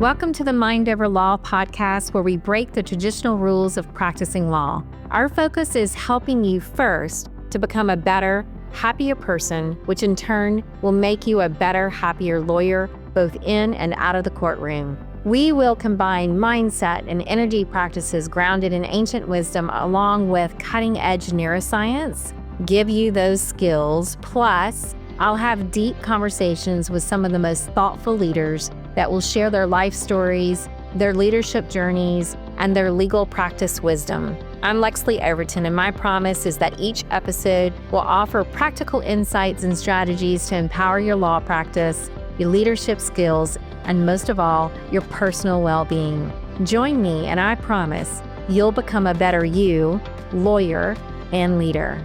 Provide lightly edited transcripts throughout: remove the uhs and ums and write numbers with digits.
Welcome to the Mind Over Law podcast, where we break the traditional rules of practicing law. Our focus is helping you first to become a better, happier person, which in turn will make you a better, happier lawyer, both in and out of the courtroom. We will combine mindset and energy practices grounded in ancient wisdom along with cutting-edge neuroscience, give you those skills, plus I'll have deep conversations with some of the most thoughtful leaders that will share their life stories, their leadership journeys, and their legal practice wisdom. I'm Lexlee Overton, and my promise is that each episode will offer practical insights and strategies to empower your law practice, your leadership skills, and most of all, your personal well-being. Join me, and I promise you'll become a better you, lawyer, and leader.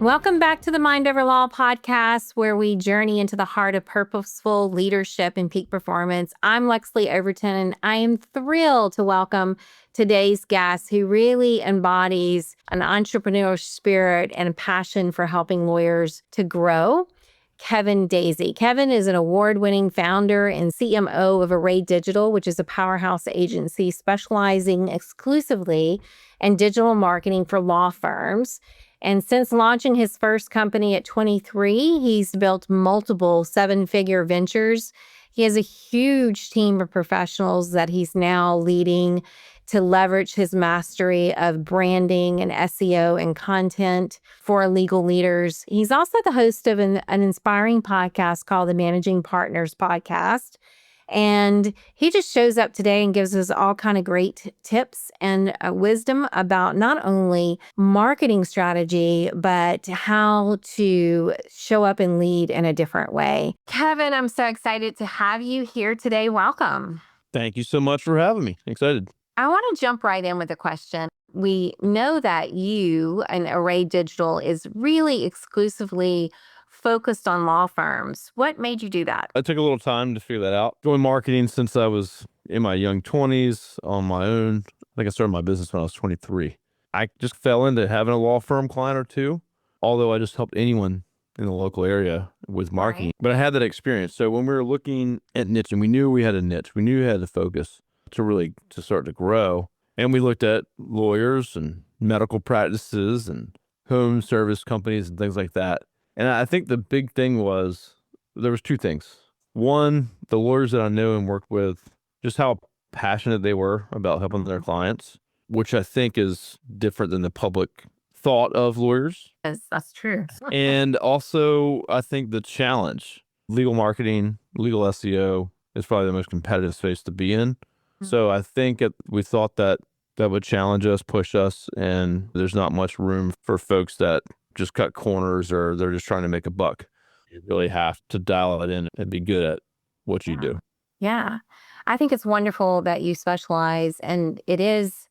Welcome back to the Mind Over Law podcast, where we journey into the heart of purposeful leadership and peak performance. I'm Lexlee Overton, and I am thrilled to welcome today's guest, who really embodies an entrepreneurial spirit and passion for helping lawyers to grow. Kevin Daisey. Kevin is an award-winning founder and CMO of Array Digital, which is a powerhouse agency specializing exclusively in digital marketing for law firms. And since launching his first company at 23, he's built multiple seven-figure ventures. He has a huge team of professionals that he's now leading to leverage his mastery of branding and SEO and content for legal leaders. He's also the host of an inspiring podcast called the Managing Partners Podcast. And he just shows up today and gives us all kind of great tips and wisdom about not only marketing strategy, but how to show up and lead in a different way. Kevin, I'm so excited to have you here today. Welcome. Thank you so much for having me. Excited. I want to jump right in with a question. We know that you and Array Digital is really exclusively focused on law firms. What made you do that? I took a little time to figure that out. Doing marketing since I was in my young 20s on my own. I think I started my business when I was 23. I just fell into having a law firm client or two, although I just helped anyone in the local area with marketing. Right. But I had that experience. So when we were looking at niche, and we knew we had a niche, we knew we had to focus to start to grow. And we looked at lawyers and medical practices and home service companies and things like that. And I think the big thing was, there was two things. One, the lawyers that I know and worked with, just how passionate they were about helping their clients, which I think is different than the public thought of lawyers. Yes, that's true. And also, I think the challenge, legal marketing, legal SEO is probably the most competitive space to be in. Mm-hmm. So I think we thought that would challenge us, push us, and there's not much room for folks that just cut corners or they're just trying to make a buck. You really have to dial it in and be good at what you do. Yeah. I think it's wonderful that you specialize, and it is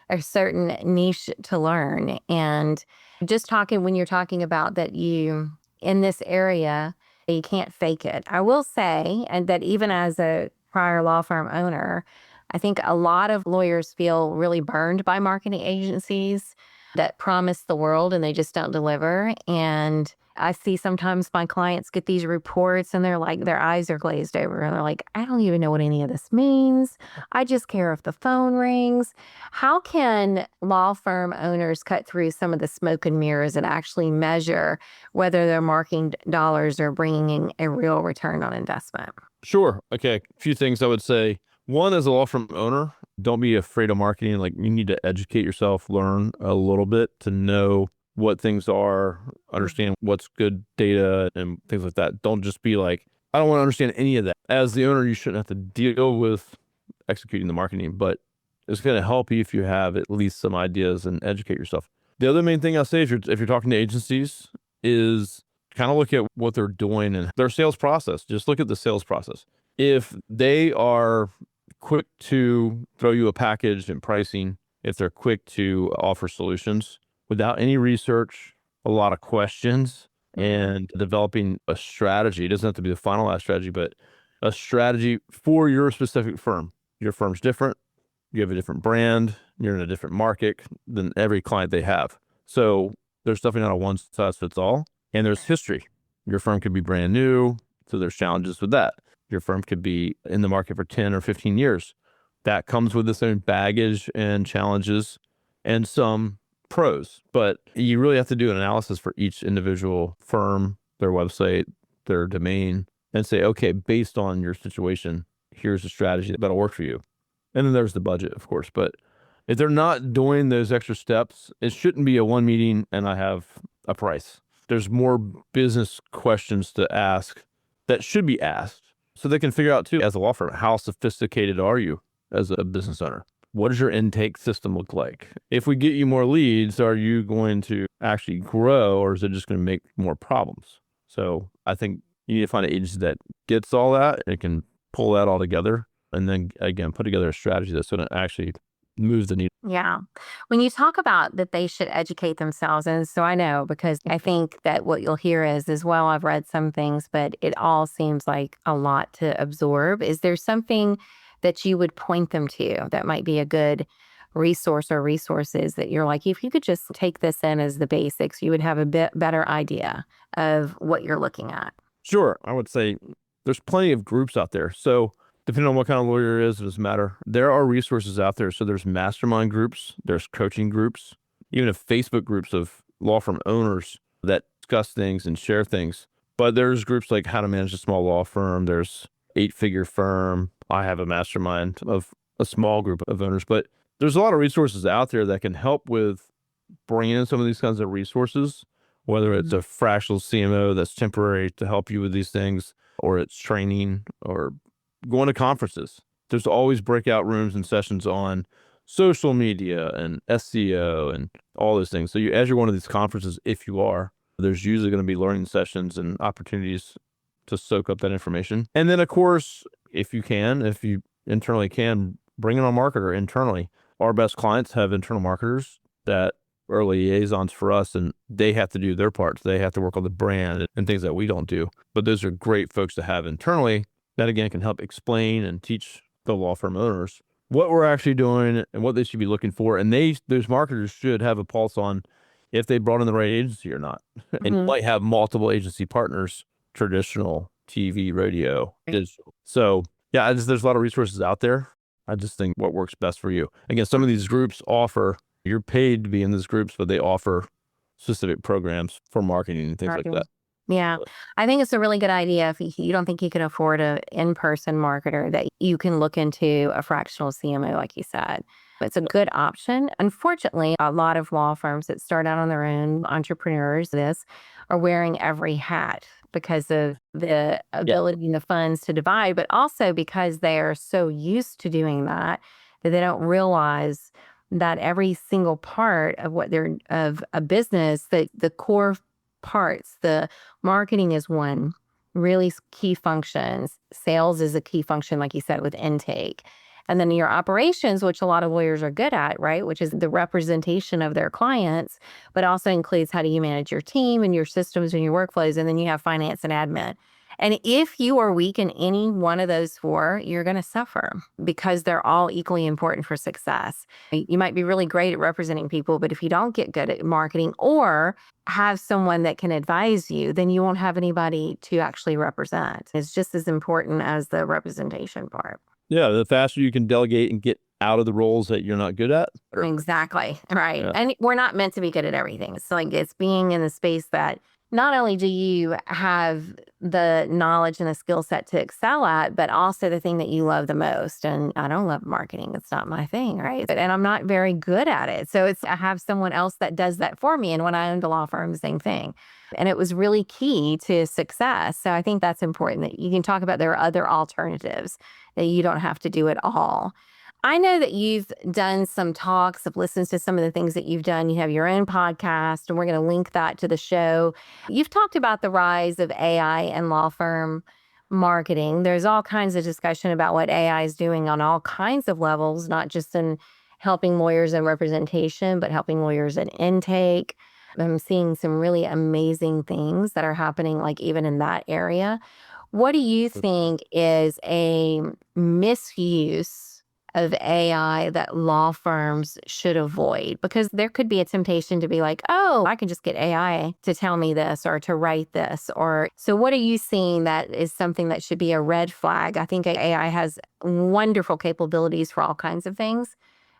a certain niche to learn. And just when you're talking about that you, in this area, you can't fake it. I will say, and that even as a prior law firm owner, I think a lot of lawyers feel really burned by marketing agencies that promise the world and they just don't deliver. And I see sometimes my clients get these reports and they're like, their eyes are glazed over and they're like, I don't even know what any of this means. I just care if the phone rings. How can law firm owners cut through some of the smoke and mirrors and actually measure whether their marketing dollars are bringing a real return on investment? Sure. Okay. A few things I would say. One, as a law firm owner, don't be afraid of marketing. Like, you need to educate yourself, learn a little bit to know what things are, understand what's good data and things like that. Don't just be like, I don't want to understand any of that. As the owner, you shouldn't have to deal with executing the marketing, but it's going to help you if you have at least some ideas and educate yourself. The other main thing I'll say, if you're talking to agencies, is kind of look at what they're doing and their sales process. Just look at the sales process. If they are quick to throw you a package and pricing, if they're quick to offer solutions without any research, a lot of questions, and developing a strategy. It doesn't have to be the finalized strategy, but a strategy for your specific firm. Your firm's different. You have a different brand. You're in a different market than every client they have. So there's definitely not a one size fits all. And there's history. Your firm could be brand new, so there's challenges with that. Your firm could be in the market for 10 or 15 years. That comes with its own baggage and challenges and some pros, but you really have to do an analysis for each individual firm, their website, their domain, and say, okay, based on your situation, here's a strategy that'll work for you. And then there's the budget, of course. But if they're not doing those extra steps, it shouldn't be a one meeting and I have a price. There's more business questions to ask that should be asked so they can figure out too, as a law firm, how sophisticated are you as a business owner? What does your intake system look like? If we get you more leads, are you going to actually grow, or is it just going to make more problems? So I think you need to find an agency that gets all that and can pull that all together, and then again, put together a strategy that's going to actually move the needle. Yeah. When you talk about that they should educate themselves, and so I know, because I think that what you'll hear is, well, I've read some things, but it all seems like a lot to absorb. Is there something that you would point them to that might be a good resource or resources that you're like, if you could just take this in as the basics, you would have a bit better idea of what you're looking at? Sure. I would say there's plenty of groups out there. So depending on what kind of lawyer it is, it doesn't matter. There are resources out there. So there's mastermind groups, there's coaching groups, even if Facebook groups of law firm owners that discuss things and share things. But there's groups like How to Manage a Small Law Firm. There's 8-Figure Firm. I have a mastermind of a small group of owners, but there's a lot of resources out there that can help with bringing in some of these kinds of resources, whether it's a fractional CMO that's temporary to help you with these things, or it's training or going to conferences. There's always breakout rooms and sessions on social media and SEO and all those things. So as you're one of these conferences, if you are, there's usually going to be learning sessions and opportunities to soak up that information. And then, of course, if you internally can, bring in a marketer internally. Our best clients have internal marketers that are liaisons for us, and they have to do their parts. They have to work on the brand and things that we don't do. But those are great folks to have internally that, again, can help explain and teach the law firm owners what we're actually doing and what they should be looking for. And those marketers should have a pulse on if they brought in the right agency or not. And you might have multiple agency partners, traditional, TV, radio, digital. So yeah, there's a lot of resources out there. I just think what works best for you. Again, some of these groups you're paid to be in these groups, but they offer specific programs for marketing and things like that. Yeah, I think it's a really good idea if you don't think you can afford an in-person marketer, that you can look into a fractional CMO, like you said. It's a good option. Unfortunately, a lot of law firms that start out on their own, entrepreneurs, are wearing every hat because of the ability and the funds to divide, but also because they are so used to doing that they don't realize that every single part of of a business, the core parts, the marketing is one really key functions. Sales is a key function, like you said, with intake. And then your operations, which a lot of lawyers are good at, right? Which is the representation of their clients, but also includes how do you manage your team and your systems and your workflows. And then you have finance and admin. And if you are weak in any one of those four, you're going to suffer because they're all equally important for success. You might be really great at representing people, but if you don't get good at marketing or have someone that can advise you, then you won't have anybody to actually represent. It's just as important as the representation part. Yeah, the faster you can delegate and get out of the roles that you're not good at. Exactly. Right. Yeah. And we're not meant to be good at everything. It's like it's being in the space that not only do you have the knowledge and the skill set to excel at, but also the thing that you love the most. And I don't love marketing. It's not my thing, right? And I'm not very good at it. So I have someone else that does that for me. And when I owned a law firm, the same thing. And it was really key to success. So I think that's important that you can talk about there are other alternatives, that you don't have to do it all. I know that you've done some talks, I've listened to some of the things that you've done. You have your own podcast, and we're going to link that to the show. You've talked about the rise of AI and law firm marketing. There's all kinds of discussion about what AI is doing on all kinds of levels, not just in helping lawyers in representation, but helping lawyers in intake. I'm seeing some really amazing things that are happening, like even in that area. What do you think is a misuse of AI that law firms should avoid? Because there could be a temptation to be like, oh, I can just get AI to tell me this or to write this. Or so what are you seeing that is something that should be a red flag? I think AI has wonderful capabilities for all kinds of things.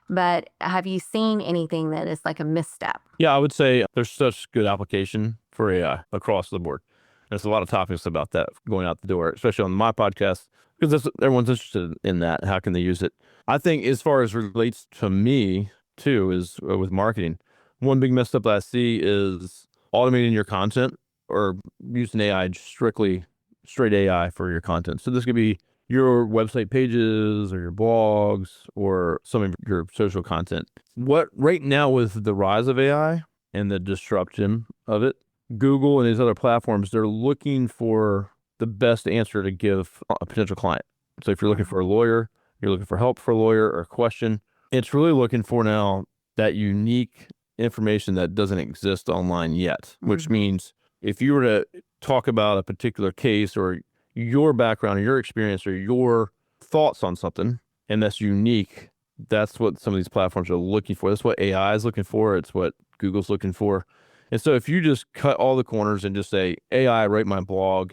But have you seen anything that is like a misstep? Yeah, I would say there's such good application for AI across the board. There's a lot of topics about that going out the door, especially on my podcast, because everyone's interested in that. How can they use it? I think as far as relates to me too, is with marketing. One big mess up that I see is automating your content or using AI, straight AI for your content. So this could be your website pages or your blogs or some of your social content. What right now with the rise of AI and the disruption of it, Google and these other platforms, they're looking for the best answer to give a potential client. So if you're looking for a lawyer, you're looking for help for a lawyer or a question, it's really looking for now that unique information that doesn't exist online yet, which means if you were to talk about a particular case or your background or your experience or your thoughts on something, and that's unique, that's what some of these platforms are looking for. That's what AI is looking for. It's what Google's looking for. And so if you just cut all the corners and just say, AI, write my blog,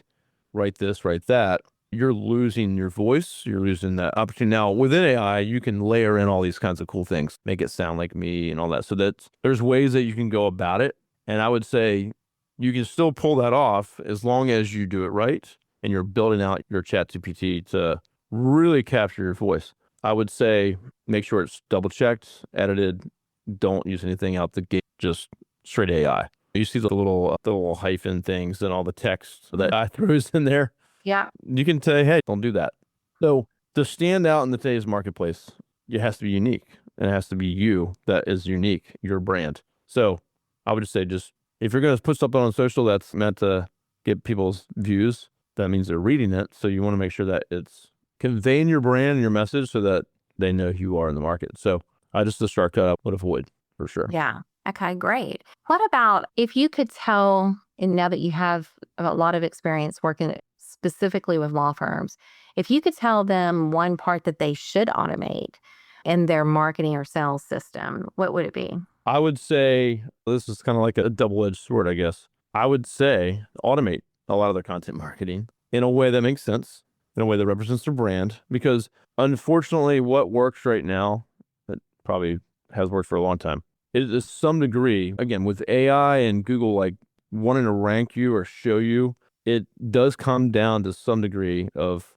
write this, write that, you're losing your voice. You're losing that opportunity. Now, within AI, you can layer in all these kinds of cool things, make it sound like me and all that. So there's ways that you can go about it. And I would say you can still pull that off as long as you do it right and you're building out your ChatGPT to really capture your voice. I would say make sure it's double checked, edited. Don't use anything out the gate, just straight AI. You see the little hyphen things and all the text that I throws in there. Yeah. You can say, hey, don't do that. So to stand out in today's marketplace, it has to be unique. And it has to be you that is unique, your brand. So I would just say, if you're going to put something on social that's meant to get people's views, that means they're reading it. So you want to make sure that it's conveying your brand and your message so that they know who you are in the market. So just a shortcut I would avoid for sure. Yeah. Okay, great. What about if you could tell, and now that you have a lot of experience working specifically with law firms, if you could tell them one part that they should automate in their marketing or sales system, what would it be? I would say this is kind of like a double-edged sword, I guess. I would say automate a lot of their content marketing in a way that makes sense, in a way that represents their brand, because unfortunately what works right now, that probably has worked for a long time, is to some degree, again, with AI and Google like wanting to rank you or show you, it does come down to some degree of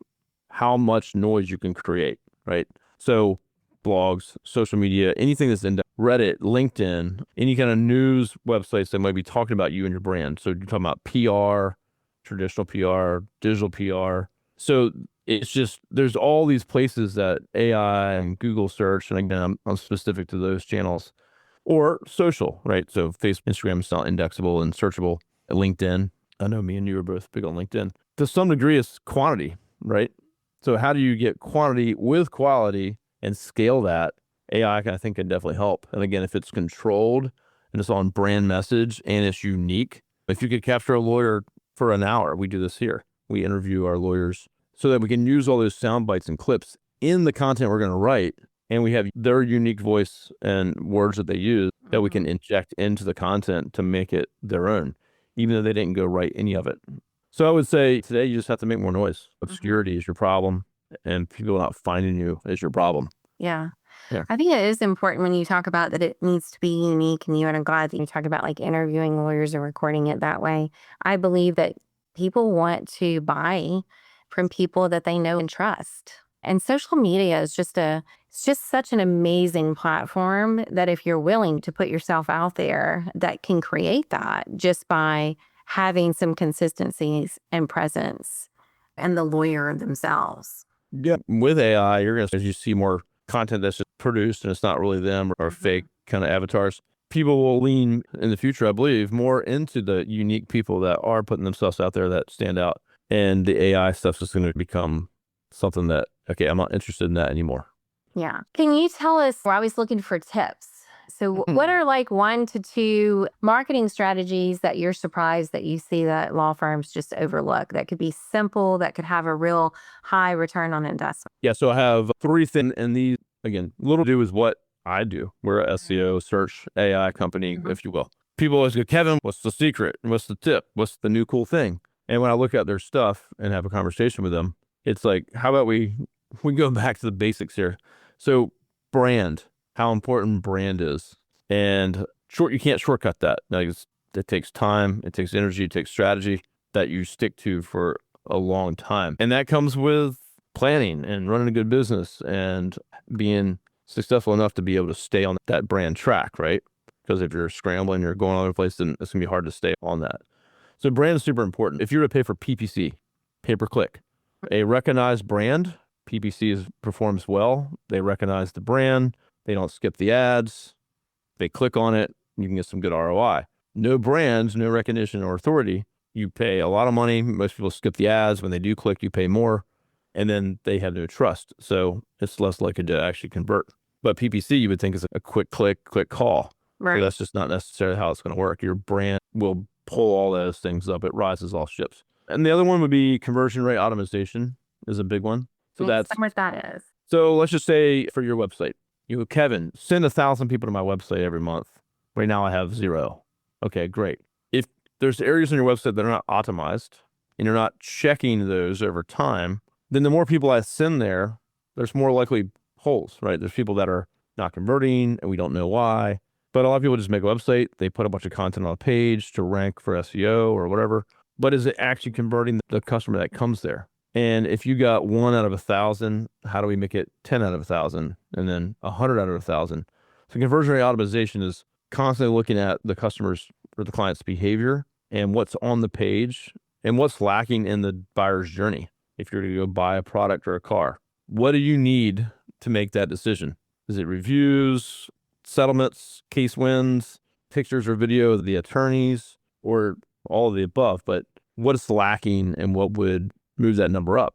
how much noise you can create, right? So blogs, social media, anything that's in Reddit, LinkedIn, any kind of news websites that might be talking about you and your brand. So you're talking about PR, traditional PR, digital PR. So it's just, there's all these places that AI and Google search, and again, I'm specific to those channels, or social, right? So Facebook, Instagram is not indexable and searchable. LinkedIn, I know me and you are both big on LinkedIn. To some degree, it's quantity, right? So how do you get quantity with quality and scale that? AI, I think, can definitely help. And again, if it's controlled and it's on brand message and it's unique, if you could capture a lawyer for an hour, we do this here. We interview our lawyers so that we can use all those sound bites and clips in the content we're going to write. And we have their unique voice and words that they use that we can inject into the content to make it their own, even though they didn't go write any of it. So I would say today you just have to make more noise. Obscurity is your problem, and people not finding you is your problem. Yeah. Yeah. I think it is important when you talk about that it needs to be unique, and I'm glad that you talk about like interviewing lawyers and recording it that way. I believe that people want to buy from people that they know and trust. And social media is it's just such an amazing platform that if you're willing to put yourself out there, that can create that just by having some consistencies and presence and the lawyer themselves. Yeah. With AI, you're going to, as you see more content that's just produced and it's not really them or fake kind of avatars, people will lean in the future, I believe, more into the unique people that are putting themselves out there that stand out. And the AI stuff is going to become something that, okay, I'm not interested in that anymore. Yeah. Can you tell us, we're always looking for tips. So what are like 1 to 2 marketing strategies that you're surprised that you see that law firms just overlook, that could be simple, that could have a real high return on investment? Yeah. So I have 3 things, and these again, little to do with what I do. We're a SEO search AI company, if you will. People always go, Kevin, what's the secret? What's the tip? What's the new cool thing? And when I look at their stuff and have a conversation with them, it's like, how about we go back to the basics here? So brand, how important brand is. And you can't shortcut that. Like it takes time, it takes energy, it takes strategy that you stick to for a long time. And that comes with planning and running a good business and being successful enough to be able to stay on that brand track, right? Because if you're scrambling, you're going all over the place, then it's gonna be hard to stay on that. So brand is super important. If you were to pay for PPC, pay per click, a recognized brand, PPC performs well. They recognize the brand. They don't skip the ads. They click on it. You can get some good ROI. No brands, no recognition or authority. You pay a lot of money. Most people skip the ads. When they do click, you pay more. And then they have no trust. So it's less likely to actually convert. But PPC, you would think is a quick click, quick call. Right. So that's just not necessarily how it's going to work. Your brand will pull all those things up. It rises all ships. And the other one would be conversion rate optimization is a big one. So that's what that is. So let's just say for your website, you go, Kevin, send 1,000 people to my website every month. Right now I have 0. Okay, great. If there's areas on your website that are not optimized and you're not checking those over time, then the more people I send there, there's more likely holes, right? There's people that are not converting and we don't know why. But a lot of people just make a website, they put a bunch of content on a page to rank for SEO or whatever. But is it actually converting the customer that comes there? And if you got 1 out of 1,000, how do we make it 10 out of 1,000 and then 100 out of 1,000? So conversion rate optimization is constantly looking at the customer's or the client's behavior and what's on the page and what's lacking in the buyer's journey. If you're to go buy a product or a car, what do you need to make that decision? Is it reviews, settlements, case wins, pictures or video of the attorneys, or all of the above? But what is lacking and what would move that number up?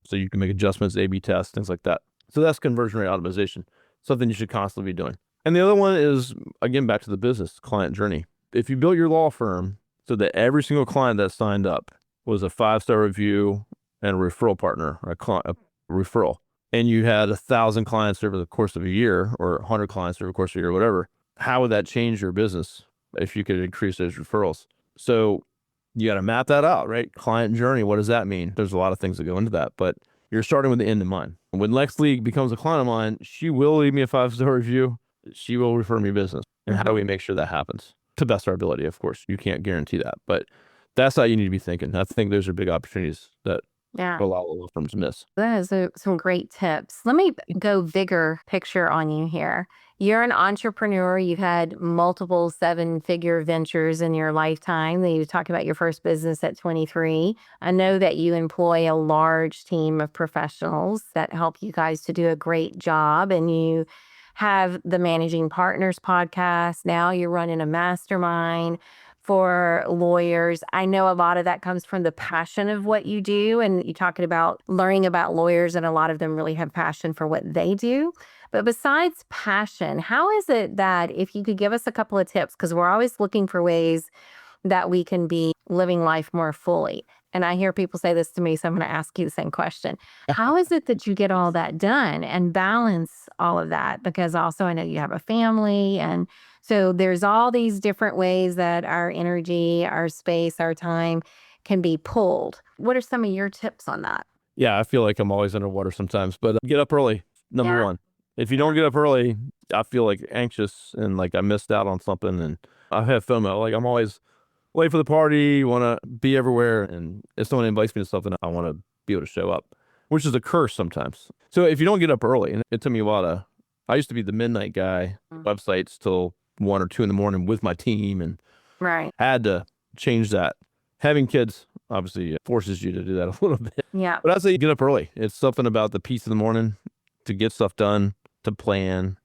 So you can make adjustments, A/B tests, things like that. So that's conversion rate optimization, something you should constantly be doing. And the other one is, again, back to the business client journey. If you built your law firm so that every single client that signed up was a 5-star review and a referral partner, or a referral, and you had 1,000 clients over the course of a year or 100 clients over the course of a year, whatever, how would that change your business if you could increase those referrals? So you got to map that out, right? Client journey, what does that mean? There's a lot of things that go into that, but you're starting with the end in mind. When Lexlee becomes a client of mine, she will leave me a 5-star review. She will refer me business. And how do we make sure that happens? To best our ability, of course. You can't guarantee that, but that's how you need to be thinking. I think those are big opportunities that a lot of law firms miss. That is some great tips. Let me go bigger picture on you here. You're an entrepreneur. You've had multiple 7-figure ventures in your lifetime. You talked about your first business at 23. I know that you employ a large team of professionals that help you guys to do a great job. And you have the Managing Partners podcast. Now you're running a mastermind for lawyers. I know a lot of that comes from the passion of what you do. And you're talking about learning about lawyers, and a lot of them really have passion for what they do. But besides passion, how is it that, if you could give us a couple of tips, because we're always looking for ways that we can be living life more fully. And I hear people say this to me, so I'm going to ask you the same question. How is it that you get all that done and balance all of that? Because also I know you have a family, and so there's all these different ways that our energy, our space, our time can be pulled. What are some of your tips on that? Yeah, I feel like I'm always underwater sometimes, but get up early, number one. If you don't get up early, I feel like anxious and like I missed out on something, and I have FOMO. Like I'm always late for the party, want to be everywhere, and if someone invites me to something, I want to be able to show up, which is a curse sometimes. So if you don't get up early, and it took me a while I used to be the midnight guy, websites till 1 or 2 in the morning with my team, and had to change that. Having kids obviously forces you to do that a little bit. Yeah. But I'd say get up early. It's something about the peace of the morning to get stuff done, to plan,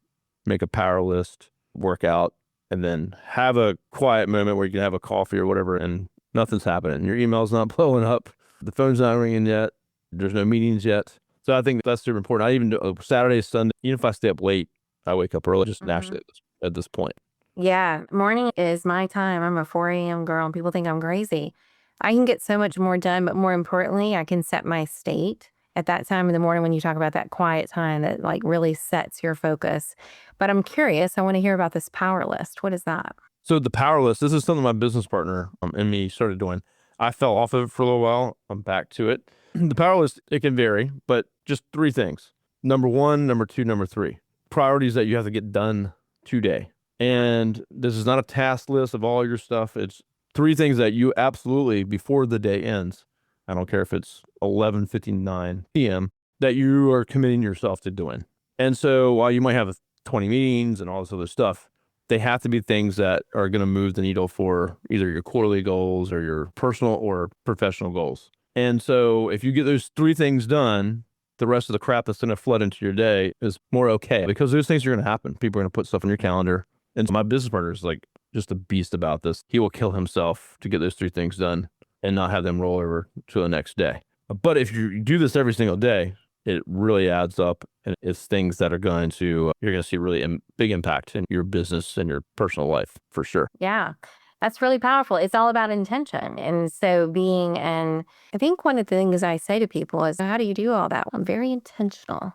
make a power list, work out, and then have a quiet moment where you can have a coffee or whatever, and nothing's happening. Your email's not blowing up. The phone's not ringing yet. There's no meetings yet. So I think that's super important. I even do Saturday, Sunday, even if I stay up late, I wake up early just naturally at this point. Yeah. Morning is my time. I'm a 4 a.m. girl, and people think I'm crazy. I can get so much more done, but more importantly, I can set my state at that time in the morning when you talk about that quiet time that like really sets your focus. But I'm curious, I want to hear about this power list. What is that? So the power list, this is something my business partner and me started doing. I fell off of it for a little while. I'm back to it. The power list, it can vary, but just 3 things. Number 1, number 2, number 3. Priorities that you have to get done today. And this is not a task list of all your stuff. It's 3 things that you absolutely, before the day ends, I don't care if it's 11:59 p.m., that you are committing yourself to doing. And so while you might have 20 meetings and all this other stuff, they have to be things that are going to move the needle for either your quarterly goals or your personal or professional goals. And so if you get those 3 things done, the rest of the crap that's going to flood into your day is more okay, because those things are going to happen. People are going to put stuff on your calendar. And my business partner is like just a beast about this. He will kill himself to get those 3 things done and not have them roll over to the next day. But if you do this every single day, it really adds up, and it's things that are going to, you're going to see really big impact in your business and your personal life for sure. Yeah, that's really powerful. It's all about intention. And so I think one of the things I say to people is, how do you do all that? I'm very intentional,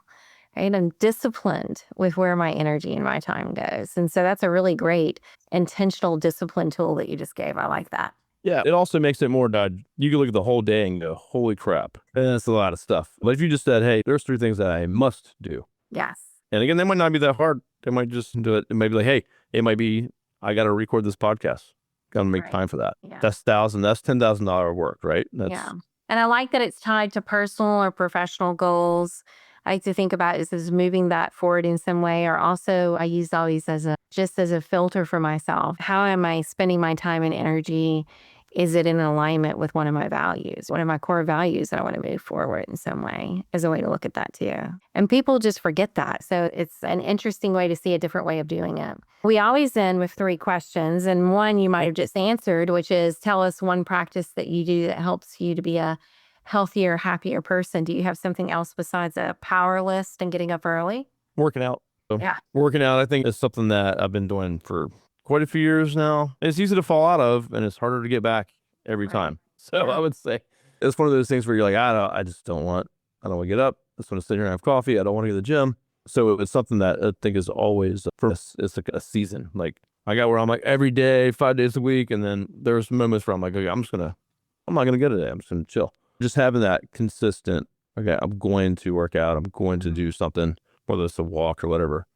right? I'm disciplined with where my energy and my time goes. And so that's a really great intentional discipline tool that you just gave. I like that. Yeah, it also makes it more, you can look at the whole day and go, holy crap, that's a lot of stuff. But if you just said, hey, there's 3 things that I must do. Yes. And again, they might not be that hard. They might just do it. It might be like, hey, it might be, I got to record this podcast. Got to make time for that. Yeah. That's $10,000 work, right? Yeah. And I like that it's tied to personal or professional goals. I like to think about is moving that forward in some way, or also I use always as a filter for myself. How am I spending my time and energy? Is it in alignment with one of my values, one of my core values that I want to move forward in some way, as a way to look at that too. And people just forget that. So it's an interesting way to see a different way of doing it. We always end with 3 questions. And one you might have just answered, which is, tell us one practice that you do that helps you to be a healthier, happier person. Do you have something else besides a power list and getting up early? Working out. So Yeah. Working out, I think, is something that I've been doing for quite a few years now. It's easy to fall out of, and it's harder to get back every time. So I would say it's one of those things where you're like, I don't want to get up. I just want to sit here and have coffee. I don't want to go to the gym. So it's something that I think is always, for us, it's like a season. Like I got where I'm like every day, 5 days a week. And then there's moments where I'm like, okay, I'm not going to go today. I'm just going to chill. Just having that consistent, okay, I'm going to work out. I'm going to do something, whether it's a walk or whatever.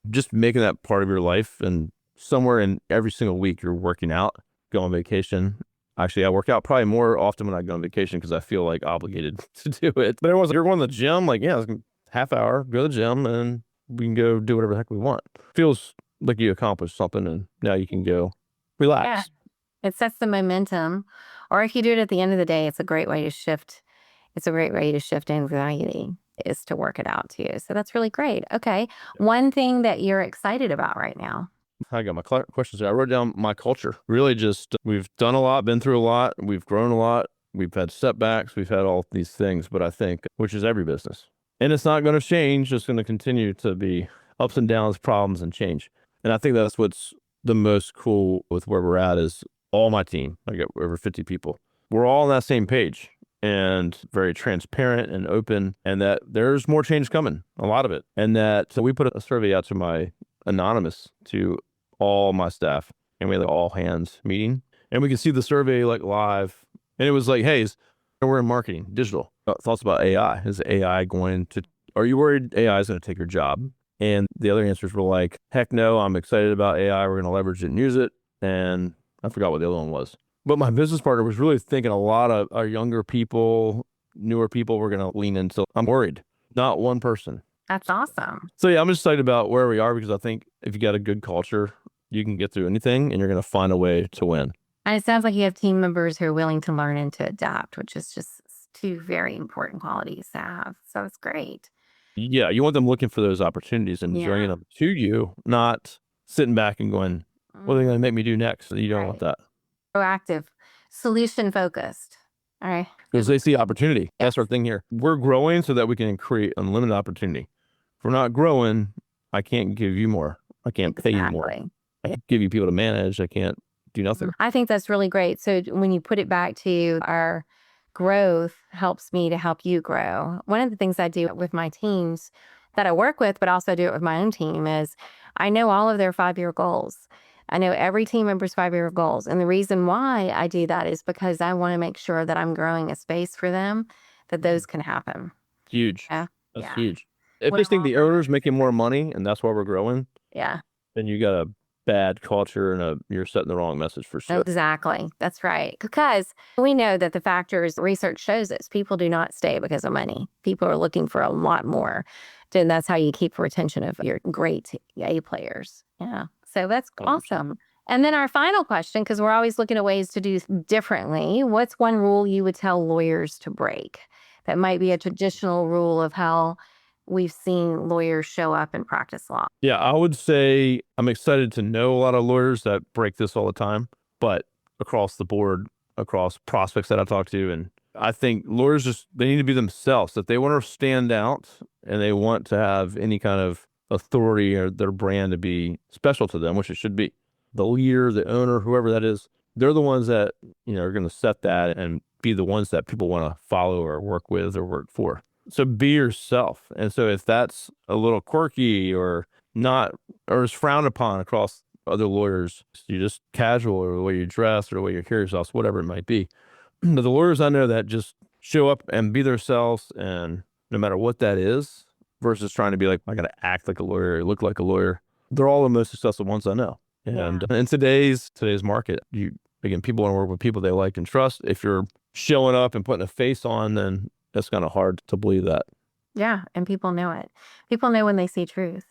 Just making that part of your life, and somewhere in every single week you're working out, go on vacation. Actually, I work out probably more often when I go on vacation because I feel like obligated to do it. But everyone's like, you're going to the gym? Like, yeah, it's half hour, go to the gym, and we can go do whatever the heck we want. Feels like you accomplished something, and now you can go relax. Yeah. It sets the momentum. Or if you do it at the end of the day, it's a great way to shift. It's a great way to shift anxiety, is to work it out too. So that's really great. Okay. One thing that you're excited about right now. I got my questions there. I wrote down my culture. Really just, we've done a lot, been through a lot. We've grown a lot. We've had setbacks. We've had all these things, but I think, which is every business. And it's not going to change. It's going to continue to be ups and downs, problems, and change. And I think that's what's the most cool with where we're at, is all my team. I got over 50 people. We're all on that same page and very transparent and open, and that there's more change coming, a lot of it. And that, so we put a survey out to my anonymous to all my staff, and we had an all hands meeting, and we could see the survey like live, and it was like, hey, we're in marketing, digital. Thoughts about AI. Is AI going to, are you worried AI is going to take your job? And the other answers were like, heck no, I'm excited about AI. We're going to leverage it and use it. And I forgot what the other one was. But my business partner was really thinking a lot of our younger people, newer people were going to lean into. I'm worried. Not one person. That's awesome. So yeah, I'm just excited about where we are, because I think if you got a good culture, you can get through anything, and you're going to find a way to win. And it sounds like you have team members who are willing to learn and to adapt, which is just 2 very important qualities to have. So it's great. Yeah, you want them looking for those opportunities and bringing them to you, not sitting back and going, what are they going to make me do next? You don't want that. Proactive, solution focused. All right. Because they see opportunity. That's our thing here. We're growing so that we can create unlimited opportunity. If we're not growing, I can't give you more. I can't pay you more. I can't give you people to manage. I can't do nothing. I think that's really great. So when you put it back to our growth helps me to help you grow. One of the things I do with my teams that I work with, but also do it with my own team, is I know all of their 5-year goals. I know every team member's 5-year goals. And the reason why I do that is because I want to make sure that I'm growing a space for them, that those can happen. Huge. Yeah. That's Yeah. huge. If What they a think the long owner's run. making more money and that's why we're growing, Yeah, then you got a bad culture and you're setting the wrong message for sure. exactly. That's right. Because we know that the factors research shows us people do not stay because of money. People are looking for a lot more. And that's how you keep retention of your great A players. Yeah. So that's 100%. awesome. And then our final question, because we're always looking at ways to do differently. What's one rule you would tell lawyers to break? That might be a traditional rule of how we've seen lawyers show up and practice law. Yeah, I would say I'm excited to know a lot of lawyers that break this all the time, but across the board, across prospects that I talk to, and I think lawyers they need to be themselves. If they want to stand out and they want to have any kind of authority or their brand to be special to them, which it should be, the leader, the owner, whoever that is, they're the ones that, are going to set that and be the ones that people want to follow or work with or work for. So be yourself. And so if that's a little quirky or not, or is frowned upon across other lawyers, you're just casual or the way you dress or the way you carry yourself, whatever it might be. But the lawyers I know that just show up and be themselves, and no matter what that is, versus trying to be like, I got to act like a lawyer, or look like a lawyer, they're all the most successful ones I know. And in today's market, people want to work with people they like and trust. If you're showing up and putting a face on, then it's kind of hard to believe that. Yeah. And people know it. People know when they see truth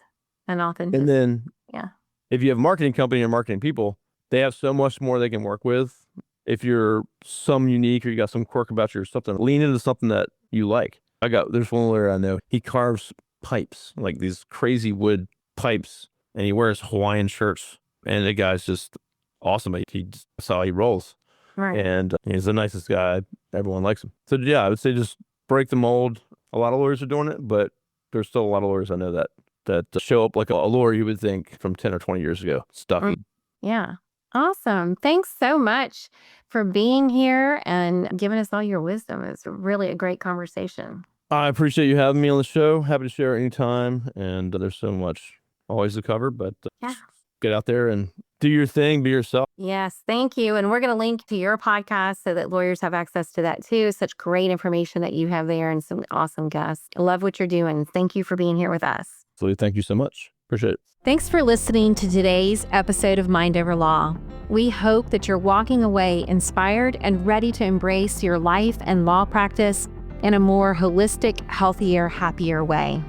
and authenticity. And then Yeah. if you have a marketing company or marketing people, they have so much more they can work with. If you're some unique or you got some quirk about you or something, lean into something that you like. There's one lawyer I know, he carves pipes, like these crazy wood pipes, and he wears Hawaiian shirts. And the guy's just awesome. That's how he rolls. Right. And he's the nicest guy. Everyone likes him. So yeah, I would say just break the mold. A lot of lawyers are doing it, but there's still a lot of lawyers I know that show up like a lawyer you would think from 10 or 20 years ago. Stuffy. Yeah. Awesome. Thanks so much for being here and giving us all your wisdom. It's really a great conversation. I appreciate you having me on the show. Happy to share anytime. And there's so much always to cover, but get out there and do your thing, be yourself. Yes, thank you. And we're going to link to your podcast so that lawyers have access to that too. Such great information that you have there and some awesome guests. I love what you're doing. Thank you for being here with us. So thank you so much. Appreciate it. Thanks for listening to today's episode of Mind Over Law. We hope that you're walking away inspired and ready to embrace your life and law practice in a more holistic, healthier, happier way.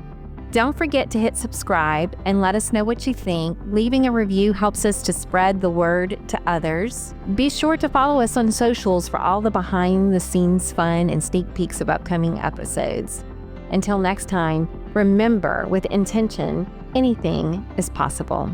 Don't forget to hit subscribe and let us know what you think. Leaving a review helps us to spread the word to others. Be sure to follow us on socials for all the behind-the-scenes fun and sneak peeks of upcoming episodes. Until next time, remember, with intention, anything is possible.